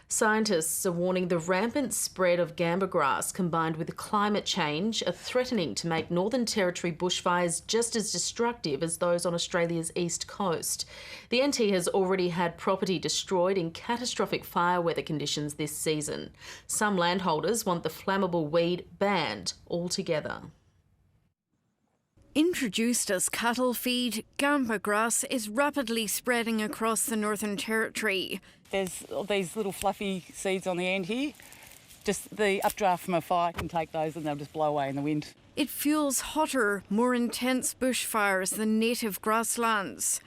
Scientists are warning the rampant spread of gamba grass combined with climate change are threatening to make Northern Territory bushfires just as destructive as those on Australia's east coast. The NT has already had property destroyed in catastrophic fire weather conditions this season. Some landholders want the flammable weed banned altogether. Introduced as cattle feed, gamba grass is rapidly spreading across the Northern Territory. There's these little fluffy seeds on the end here. Just the updraft from a fire can take those and they'll just blow away in the wind. It fuels hotter, more intense bushfires than native grasslands.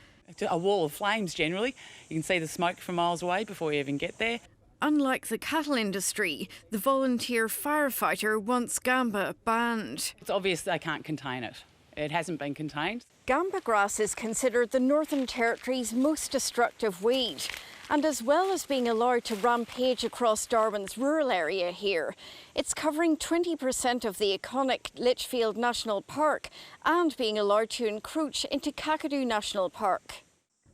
A wall of flames generally. You can see the smoke from miles away before you even get there. Unlike the cattle industry, the volunteer firefighter wants gamba banned. It's obvious they can't contain it. It hasn't been contained. Gamba grass is considered the Northern Territory's most destructive weed. And as well as being allowed to rampage across Darwin's rural area here, it's covering 20% of the iconic Litchfield National Park and being allowed to encroach into Kakadu National Park.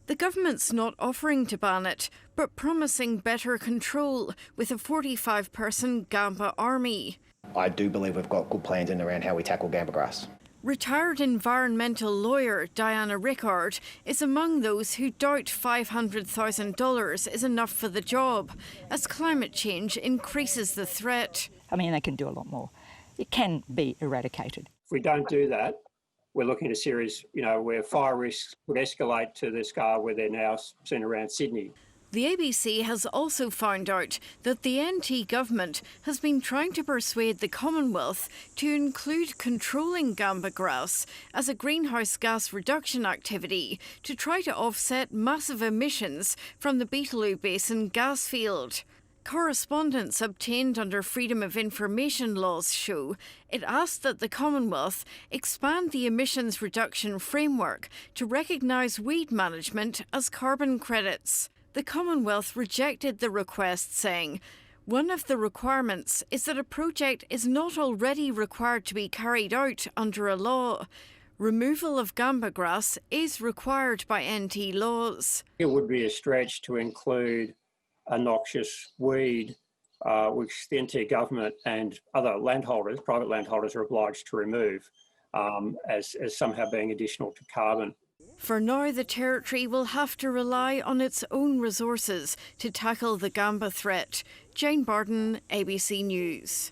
The government's not offering to ban it, but promising better control with a 45-person gamba army. I do believe we've got good plans in around how we tackle gamba grass. Retired environmental lawyer Diana Rickard is among those who doubt $500,000 is enough for the job, as climate change increases the threat. I mean, they can do a lot more. It can be eradicated. If we don't do that, we're looking at a series, where fire risks would escalate to the scale where they're now seen around Sydney. The ABC has also found out that the NT government has been trying to persuade the Commonwealth to include controlling gamba grass as a greenhouse gas reduction activity to try to offset massive emissions from the Beetaloo Basin gas field. Correspondence obtained under Freedom of Information laws show it asked that the Commonwealth expand the emissions reduction framework to recognise weed management as carbon credits. The Commonwealth rejected the request, saying, one of the requirements is that a project is not already required to be carried out under a law. Removal of gamba grass is required by NT laws. It would be a stretch to include a noxious weed, which the NT government and other landholders, private landholders, are obliged to remove as somehow being additional to carbon. For now, the Territory will have to rely on its own resources to tackle the gamba threat. Jane Bardon, ABC News.